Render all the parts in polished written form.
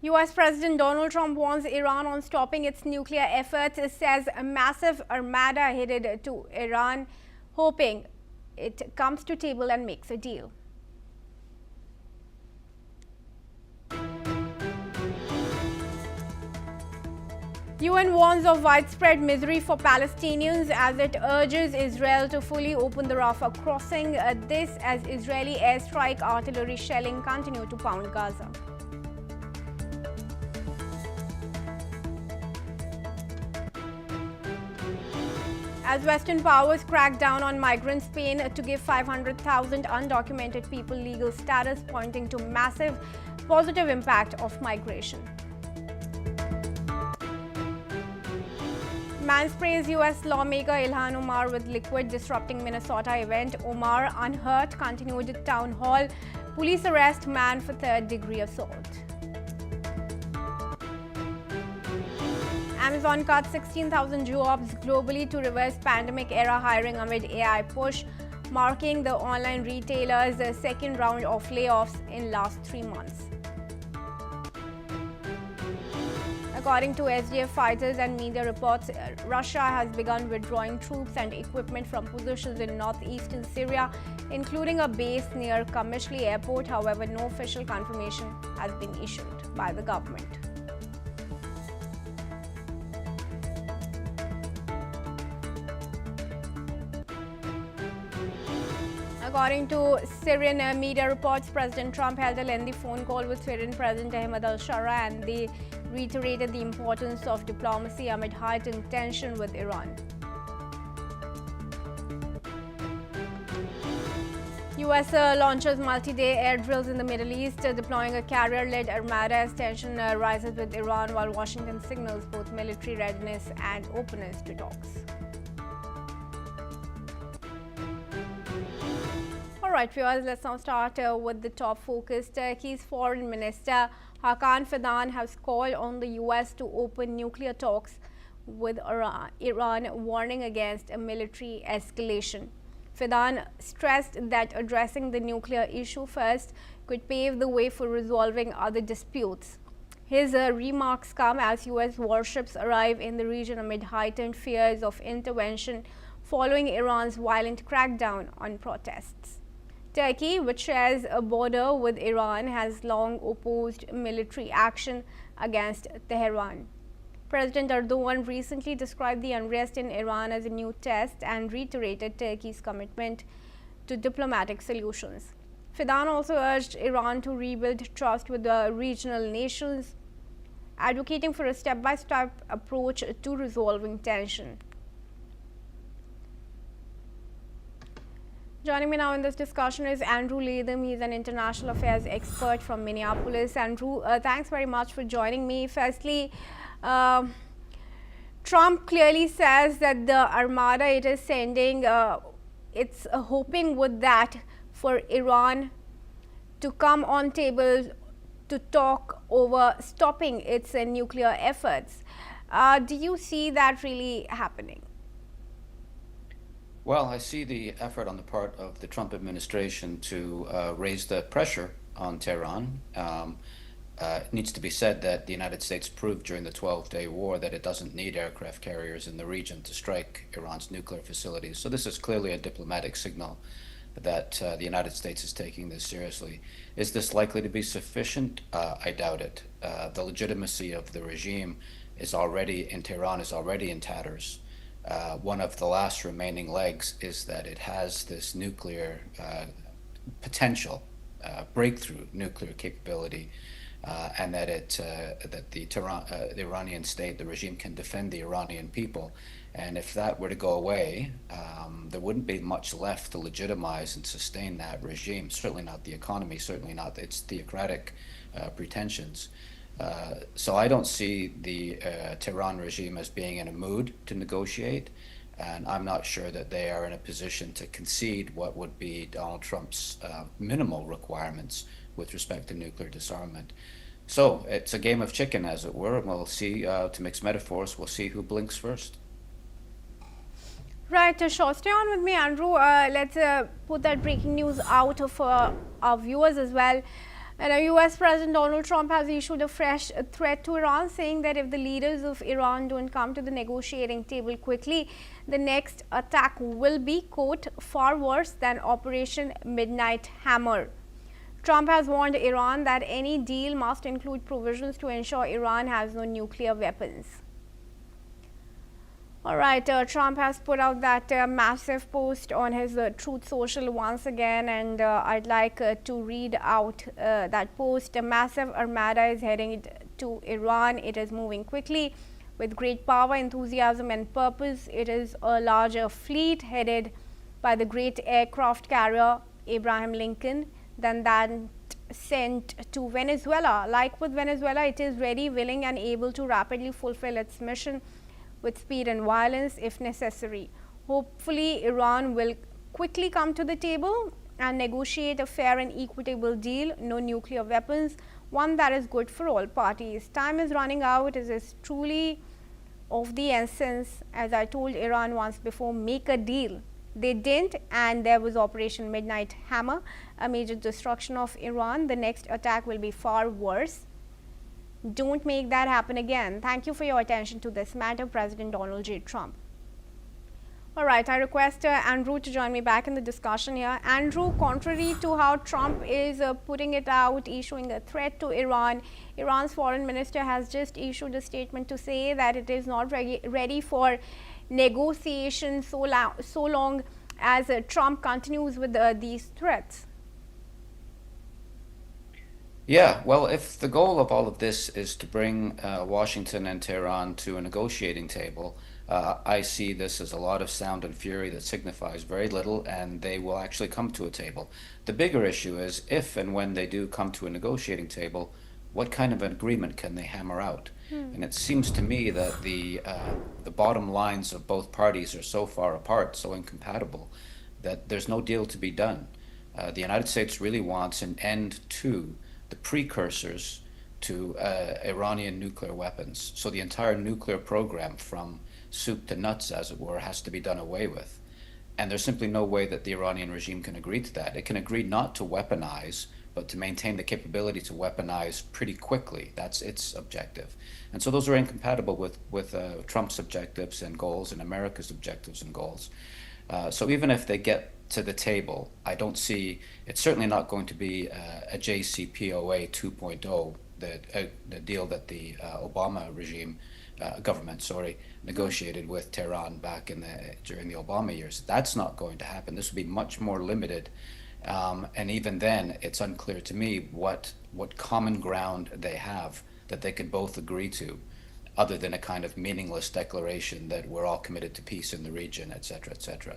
US President Donald Trump warns Iran on stopping its nuclear efforts. It says a massive armada headed to Iran, hoping it comes to table and makes a deal. UN warns of widespread misery for Palestinians as it urges Israel to fully open the Rafah crossing. This as Israeli airstrike artillery shelling continue to pound Gaza. As Western powers crack down on migrant Spain to give 500,000 undocumented people legal status, pointing to massive positive impact of migration. Man sprays US lawmaker Ilhan Omar with liquid, disrupting Minnesota event. Omar, unhurt, continued town hall. Police arrest man for third-degree assault. Amazon cuts 16,000 jobs globally to reverse pandemic-era hiring amid AI push, marking the online retailer's second round of layoffs in last 3 months. According to SDF fighters and media reports, Russia has begun withdrawing troops and equipment from positions in northeastern Syria, including a base near Kamishli airport. However, no official confirmation has been issued by the government. According to Syrian media reports, President Trump held a lengthy phone call with Syrian President Ahmed al-Shara, and they reiterated the importance of diplomacy amid heightened tension with Iran. US launches multi-day air drills in the Middle East, deploying a carrier-led armada as tension rises with Iran, while Washington signals both military readiness and openness to talks. Alright viewers, let's now start with the top focus. Turkey's Foreign Minister Hakan Fidan has called on the US to open nuclear talks with Iran, warning against a military escalation. Fidan stressed that addressing the nuclear issue first could pave the way for resolving other disputes. His remarks come as US warships arrive in the region amid heightened fears of intervention following Iran's violent crackdown on protests. Turkey, which shares a border with Iran, has long opposed military action against Tehran. President Erdogan recently described the unrest in Iran as a new test and reiterated Turkey's commitment to diplomatic solutions. Fidan also urged Iran to rebuild trust with the regional nations, advocating for a step-by-step approach to resolving tension. Joining me now in this discussion is Andrew Latham. He's an international affairs expert from Minneapolis. Andrew, thanks very much for joining me. Firstly, Trump clearly says that the armada it is sending, it's hoping with that for Iran to come on table to talk over stopping its nuclear efforts. Do you see that really happening? Well, I see the effort on the part of the Trump administration to raise the pressure on Tehran. It needs to be said that the United States proved during the 12-day war that it doesn't need aircraft carriers in the region to strike Iran's nuclear facilities. So this is clearly a diplomatic signal that the United States is taking this seriously. Is this likely to be sufficient? I doubt it. The legitimacy of the regime is already in Tehran is already in tatters. One of the last remaining legs is that it has this nuclear potential, breakthrough nuclear capability, and that the Iranian state, the regime, can defend the Iranian people. And if that were to go away, there wouldn't be much left to legitimize and sustain that regime. Certainly not the economy, certainly not its theocratic pretensions. So I don't see the Tehran regime as being in a mood to negotiate, and I'm not sure that they are in a position to concede what would be Donald Trump's minimal requirements with respect to nuclear disarmament. So it's a game of chicken, as it were, and we'll see, to mix metaphors, we'll see who blinks first. Right, sure. Stay on with me, Andrew. Let's put that breaking news out for our viewers as well. And US President Donald Trump has issued a fresh threat to Iran, saying that if the leaders of Iran don't come to the negotiating table quickly, the next attack will be, quote, far worse than Operation Midnight Hammer. Trump has warned Iran that any deal must include provisions to ensure Iran has no nuclear weapons. All right, Trump has put out that massive post on his Truth Social once again, and I'd like to read out that post. A massive armada is heading to Iran. It is moving quickly with great power, enthusiasm and purpose. It is a larger fleet headed by the great aircraft carrier Abraham Lincoln than that sent to Venezuela. Like with Venezuela, it is ready, willing and able to rapidly fulfill its mission with speed and violence if necessary. Hopefully, Iran will quickly come to the table and negotiate a fair and equitable deal, no nuclear weapons, one that is good for all parties. Time is running out. It is truly of the essence. As I told Iran once before, make a deal. They didn't, and there was Operation Midnight Hammer, a major destruction of Iran. The next attack will be far worse. Don't make that happen again. Thank you for your attention to this matter, President Donald J. Trump. All right, I request Andrew to join me back in the discussion here. Andrew, contrary to how Trump is putting it out, issuing a threat to Iran, Iran's foreign minister has just issued a statement to say that it is not ready for negotiation so long as Trump continues with these threats. Yeah, well, if the goal of all of this is to bring Washington and Tehran to a negotiating table, I see this as a lot of sound and fury that signifies very little, and they will actually come to a table. The bigger issue is if and when they do come to a negotiating table, what kind of an agreement can they hammer out? And it seems to me that the bottom lines of both parties are so far apart, so incompatible, that there's no deal to be done. The United States really wants an end to the precursors to Iranian nuclear weapons. So the entire nuclear program, from soup to nuts, as it were, has to be done away with. And there's simply no way that the Iranian regime can agree to that. It can agree not to weaponize, but to maintain the capability to weaponize pretty quickly. That's its objective. And so those are incompatible with Trump's objectives and goals and America's objectives and goals. So even if they get to the table, I don't see, it's certainly not going to be a JCPOA 2.0, the deal that the Obama regime, government, negotiated with Tehran back during the Obama years. That's not going to happen. This will be much more limited. And even then, it's unclear to me what common ground they have that they could both agree to, other than a kind of meaningless declaration that we're all committed to peace in the region, et cetera, et cetera.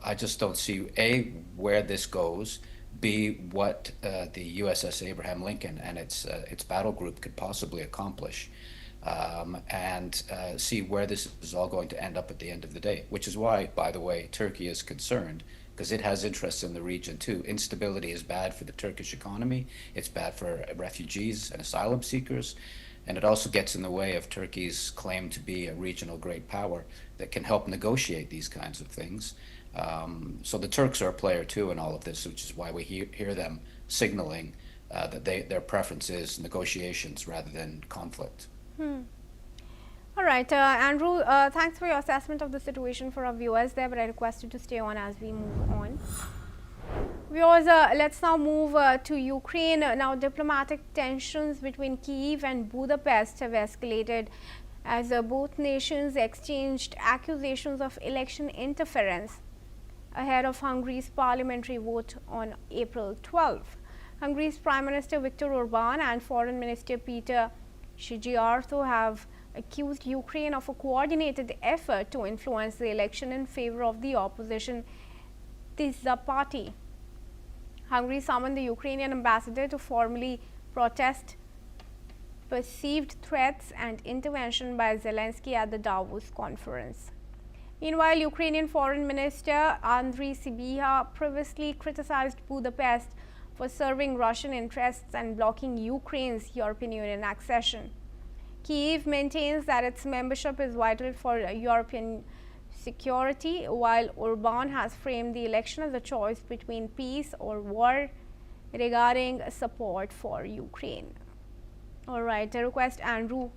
I just don't see, A, where this goes, B, what the USS Abraham Lincoln and its battle group could possibly accomplish, and see where this is all going to end up at the end of the day, which is why, by the way, Turkey is concerned, because it has interests in the region too. Instability is bad for the Turkish economy, it's bad for refugees and asylum seekers, and it also gets in the way of Turkey's claim to be a regional great power that can help negotiate these kinds of things. So the Turks are a player too in all of this, which is why we hear them signaling that their preference is negotiations rather than conflict. All right, Andrew, thanks for your assessment of the situation for our viewers there, but I request you to stay on as we move on. Viewers, let's now move to Ukraine. Now, diplomatic tensions between Kyiv and Budapest have escalated as both nations exchanged accusations of election interference ahead of Hungary's parliamentary vote on April 12. Hungary's Prime Minister Viktor Orban and Foreign Minister Peter Szijjártó have accused Ukraine of a coordinated effort to influence the election in favor of the opposition Tisza party. Hungary summoned the Ukrainian ambassador to formally protest perceived threats and intervention by Zelensky at the Davos conference. Meanwhile, Ukrainian Foreign Minister Andriy Sybiha previously criticized Budapest for serving Russian interests and blocking Ukraine's European Union accession. Kyiv maintains that its membership is vital for European security, while Orban has framed the election as a choice between peace or war. regarding support for Ukraine. All right, I request Andrew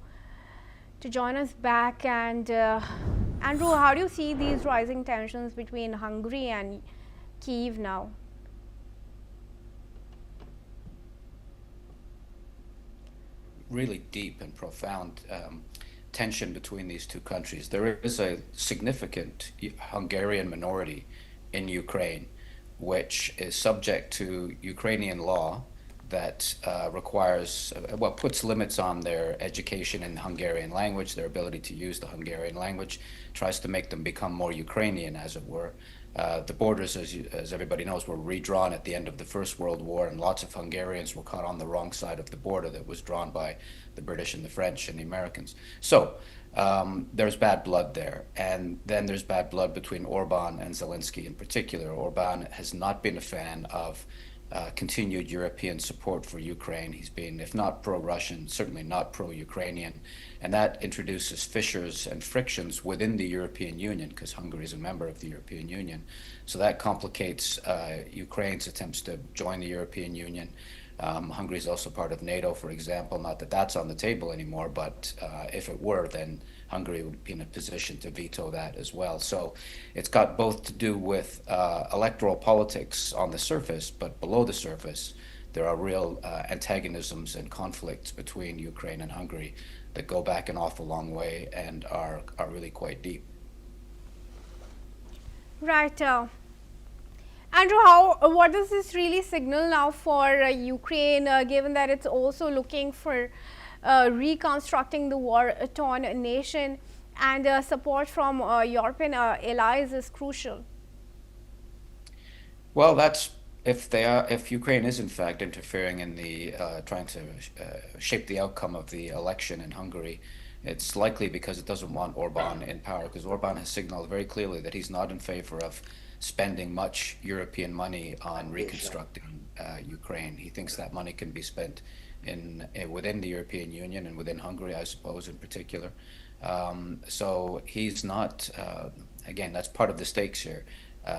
to join us back. And Andrew, how do you see these rising tensions between Hungary and Kyiv now? Really deep and profound tension between these two countries. There is a significant Hungarian minority in Ukraine, which is subject to Ukrainian law that requires, puts limits on their education in the Hungarian language, their ability to use the Hungarian language, tries to make them become more Ukrainian, as it were. The borders, as everybody knows, were redrawn at the end of the First World War, and lots of Hungarians were caught on the wrong side of the border that was drawn by the British and the French and the Americans. So there's bad blood there. And then there's bad blood between Orban and Zelensky in particular. Orban has not been a fan of continued European support for Ukraine. He's been, if not pro-Russian, certainly not pro-Ukrainian. And that introduces fissures and frictions within the European Union, because Hungary is a member of the European Union. So that complicates Ukraine's attempts to join the European Union. Hungary is also part of NATO, for example. Not that that's on the table anymore, but if it were, then Hungary would be in a position to veto that as well. So it's got both to do with electoral politics on the surface, but below the surface, there are real antagonisms and conflicts between Ukraine and Hungary that go back an awful long way and are really quite deep. Right. Andrew, what does this really signal now for Ukraine, given that it's also looking for reconstructing the war-torn nation, and support from European allies is crucial? Well, that's if Ukraine is in fact interfering in the trying to shape the outcome of the election in Hungary, it's likely because it doesn't want Orban in power, because Orban has signaled very clearly that he's not in favor of spending much European money on reconstructing Ukraine. He thinks that money can be spent within the European Union and within Hungary, I suppose, in particular. So he's not, again, that's part of the stakes here.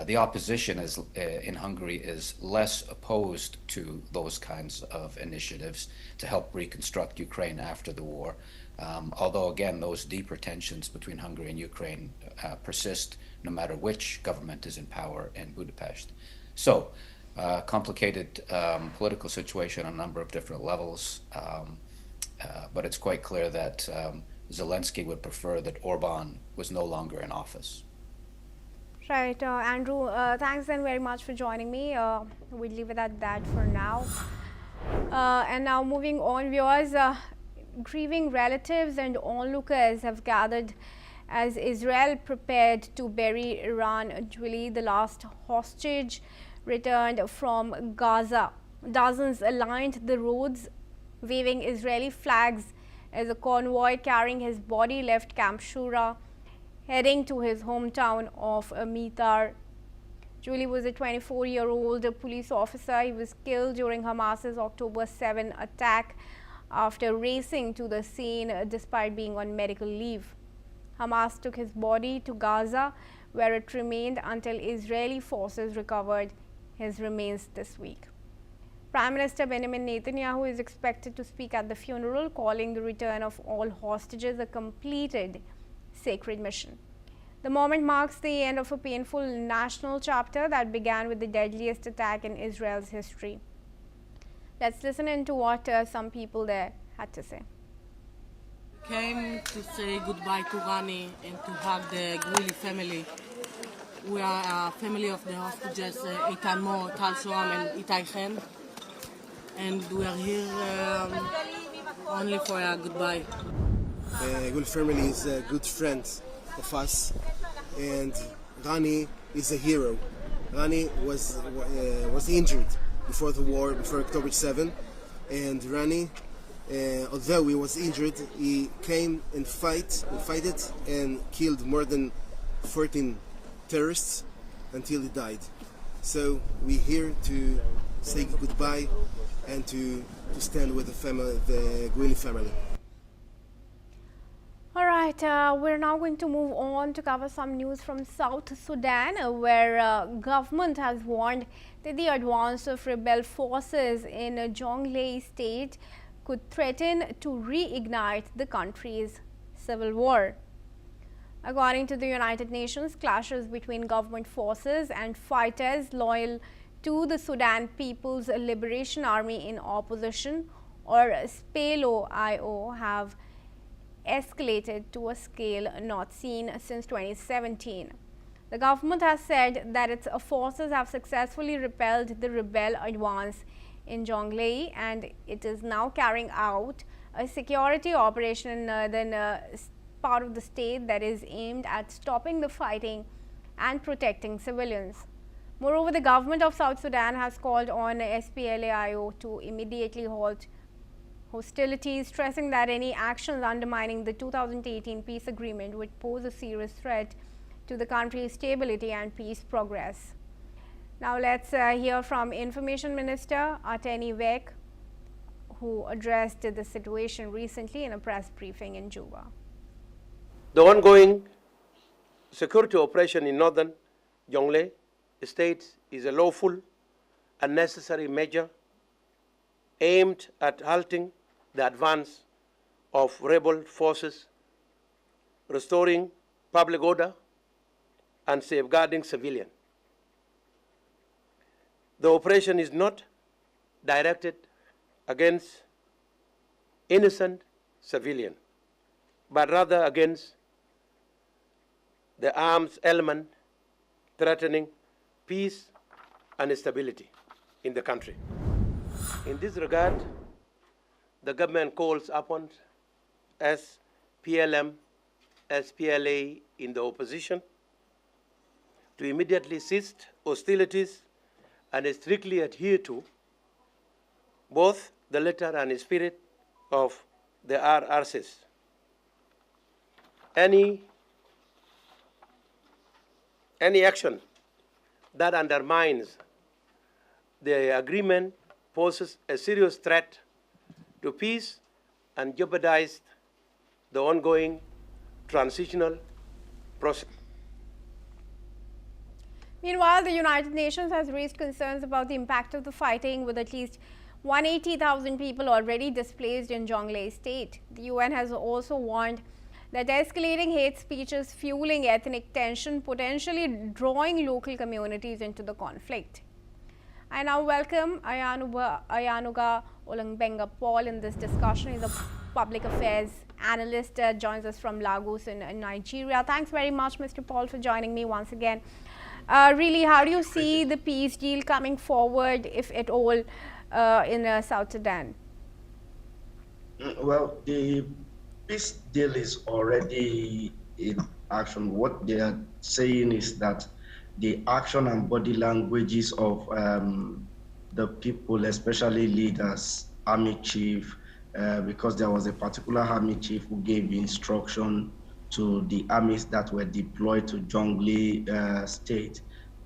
The opposition in Hungary is less opposed to those kinds of initiatives to help reconstruct Ukraine after the war. Although, again, those deeper tensions between Hungary and Ukraine persist no matter which government is in power in Budapest. So, complicated political situation on a number of different levels, but it's quite clear that Zelensky would prefer that Orban was no longer in office. Right, Andrew, thanks then very much for joining me. We'll leave it at that for now. And now moving on, viewers, grieving relatives and onlookers have gathered as Israel prepared to bury Iran Julie, the last hostage returned from Gaza. Dozens lined the roads waving Israeli flags as a convoy carrying his body left Camp Shura, heading to his hometown of Mitar. Julie was a 24-year-old police officer. He was killed during Hamas's October 7 attack after racing to the scene despite being on medical leave. Hamas took his body to Gaza, where it remained until Israeli forces recovered his remains this week. Prime Minister Benjamin Netanyahu is expected to speak at the funeral, calling the return of all hostages a completed sacred mission. The moment marks the end of a painful national chapter that began with the deadliest attack in Israel's history. Let's listen into what some people there had to say. Came to say goodbye to Rani and to hug the Gwili family. We are a family of the hostages, Eitan Mo, Tal Shoam and Itai Chen. And we are here only for a goodbye. The Gwili family is a good friend of us, and Rani is a hero. Rani was injured before the war, before October 7, and Rani, although he was injured, he came and fighted and killed more than 14 terrorists until he died. So we're here to say goodbye and to stand with the family, the Gwili family. All right, right, we're now going to move on to cover some news from South Sudan, where government has warned that the advance of rebel forces in Jonglei state could threaten to reignite the country's civil war. According to the United Nations, clashes between government forces and fighters loyal to the Sudan People's Liberation Army in opposition, or SPLO-IO, have escalated to a scale not seen since 2017. The government has said that its forces have successfully repelled the rebel advance in Jonglei, and it is now carrying out a security operation in northern part of the state that is aimed at stopping the fighting and protecting civilians. Moreover, the government of South Sudan has called on SPLA-IO to immediately halt hostilities, stressing that any actions undermining the 2018 peace agreement would pose a serious threat to the country's stability and peace progress. Now let's hear from Information Minister Ateni Vek, who addressed the situation recently in a press briefing in Juba. The ongoing security operation in northern Jonglei state is a lawful and necessary measure aimed at halting the advance of rebel forces, restoring public order, and safeguarding civilians. The operation is not directed against innocent civilians, but rather against the arms element threatening peace and stability in the country. In this regard, the government calls upon SPLM, SPLA in the opposition to immediately cease hostilities and strictly adhere to both the letter and spirit of the RRCs. Any action that undermines the agreement poses a serious threat to peace and jeopardizes the ongoing transitional process. Meanwhile, the United Nations has raised concerns about the impact of the fighting, with at least 180,000 people already displaced in Jonglei state. The UN has also warned that escalating hate speech is fueling ethnic tension, potentially drawing local communities into the conflict. I now welcome Ayanuga Olangbenga Paul in this discussion. He's a public affairs analyst, joins us from Lagos in Nigeria. Thanks very much, Mr. Paul, for joining me once again. Really, how do you see the peace deal coming forward, if at all, in South Sudan? Well, the peace deal is already in action. What they are saying is that the action and body languages of the people, especially leaders, army chief, because there was a particular army chief who gave instruction to the armies that were deployed to Jonglei state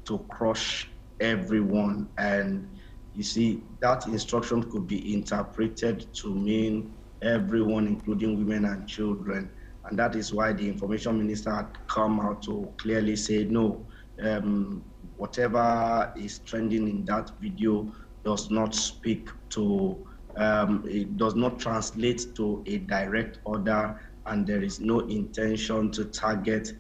to crush everyone. And you see, that instruction could be interpreted to mean everyone, including women and children. And that is why the information minister had come out to clearly say, no, whatever is trending in that video does not speak to, it does not translate to a direct order, and there is no intention to target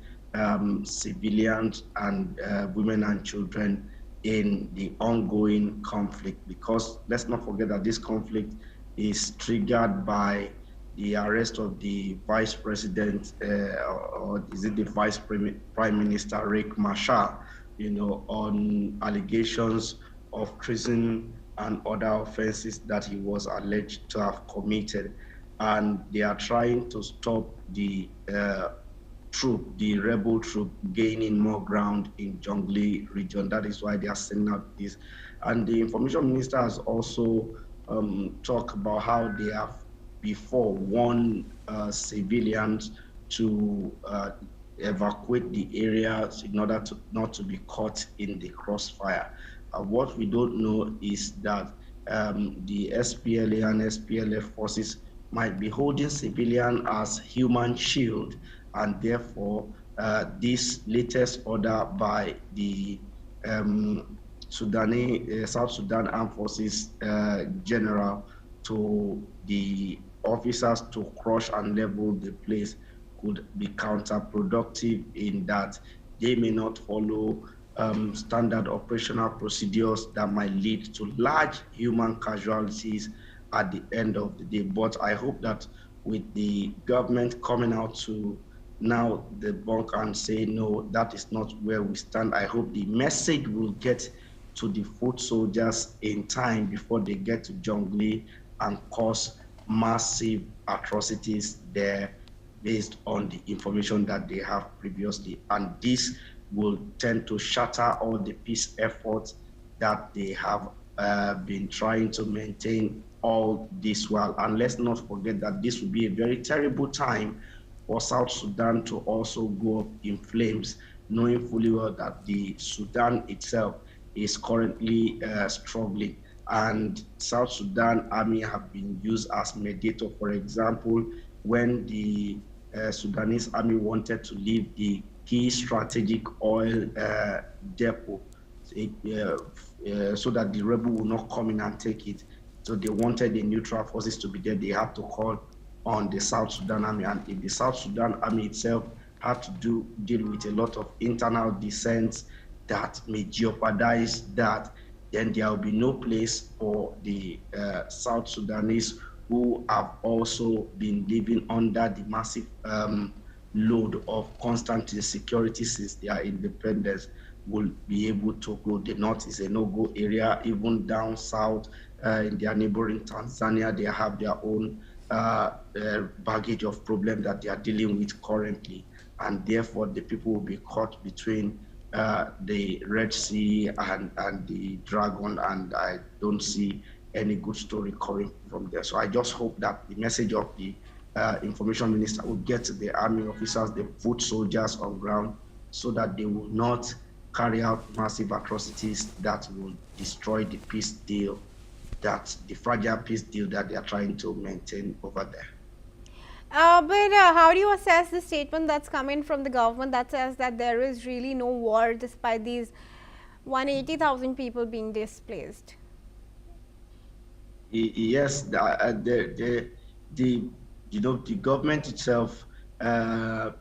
civilians and women and children in the ongoing conflict. Because let's not forget that this conflict is triggered by the arrest of the vice president, or is it the vice prime minister, Riek Machar, on allegations of treason and other offenses that he was alleged to have committed. And they are trying to stop the rebel troop gaining more ground in Jonglei region. That is why they are sending out this. And the information minister has also talked about how they have before warned civilians to evacuate the areas in order to not to be caught in the crossfire. What we don't know is that the SPLA and SPLF forces might be holding civilians as human shield, and therefore this latest order by the South Sudan Armed Forces General to the officers to crush and level the place could be counterproductive in that they may not follow standard operational procedures that might lead to large human casualties at the end of the day. But I hope that with the government coming out to now debunk and say, no, that is not where we stand, I hope the message will get to the foot soldiers in time before they get to Jonglei and cause massive atrocities there based on the information that they have previously. And this will tend to shatter all the peace efforts that they have been trying to maintain all this while. And let's not forget that this will be a very terrible time for South Sudan to also go up in flames, knowing fully well that the Sudan itself is currently struggling. And South Sudan army have been used as mediator. For example, when the Sudanese army wanted to leave the key strategic oil depot so that the rebel will not come in and take it. So they wanted the neutral forces to be there. They had to call on the South Sudan army, and if the South Sudan army itself had to deal with a lot of internal dissents that may jeopardize that, then there will be no place for the South Sudanese who have also been living under the massive load of constant insecurity since their independence will be able to go. The north is a no-go area. Even down south in their neighboring Tanzania, they have their own baggage of problems that they are dealing with currently, and therefore the people will be caught between the Red Sea and the Dragon, and I don't see any good story coming from there. So I just hope that the message of the information minister will get to the army officers, the foot soldiers on ground, so that they will not carry out massive atrocities that will destroy the peace deal, that the fragile peace deal that they are trying to maintain over there. But how do you assess the statement that's coming from the government that says that there is really no war despite these 180,000 people being displaced? Yes, the government itself, the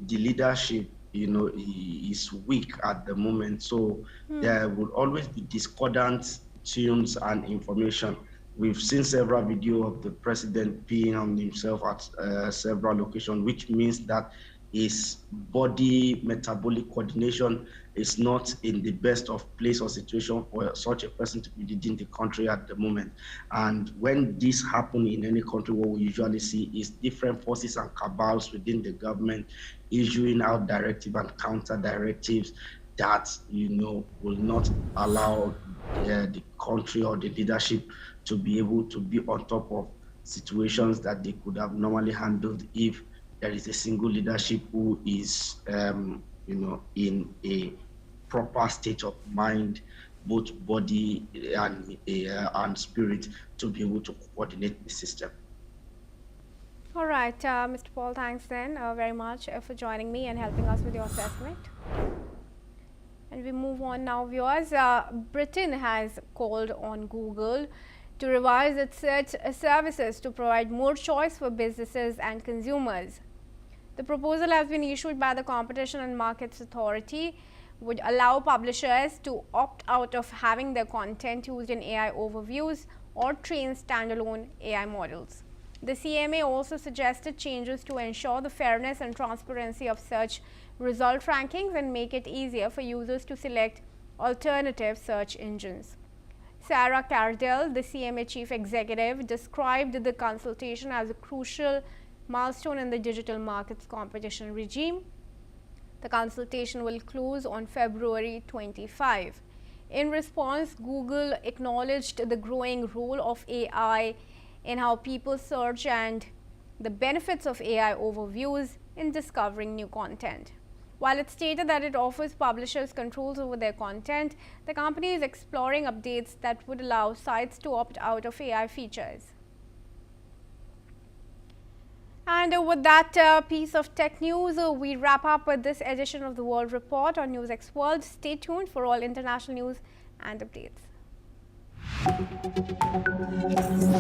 leadership, is weak at the moment. So there will always be discordant tunes and information. We've seen several videos of the president peeing on himself at several locations, which means that his body metabolic coordination is not in the best of place or situation for such a person to be leading the country at the moment. And when this happens in any country, what we usually see is different forces and cabals within the government issuing out directives and counter directives that will not allow the country or the leadership to be able to be on top of situations that they could have normally handled if there is a single leadership who is in a proper state of mind, both body and spirit, to be able to coordinate the system. All right, Mr. Paul, thanks then very much for joining me and helping us with your assessment. And we move on now, viewers. Britain has called on Google to revise its search services to provide more choice for businesses and consumers. The proposal has been issued by the Competition and Markets Authority, would allow publishers to opt out of having their content used in AI overviews or train standalone AI models. The CMA also suggested changes to ensure the fairness and transparency of search result rankings and make it easier for users to select alternative search engines. Sarah Cardell, the CMA chief executive, described the consultation as a crucial milestone in the digital markets competition regime. The consultation will close on February 25. In response, Google acknowledged the growing role of AI in how people search and the benefits of AI overviews in discovering new content. While it stated that it offers publishers controls over their content, the company is exploring updates that would allow sites to opt out of AI features. And with that piece of tech news, we wrap up with this edition of the World Report on NewsX World. Stay tuned for all international news and updates.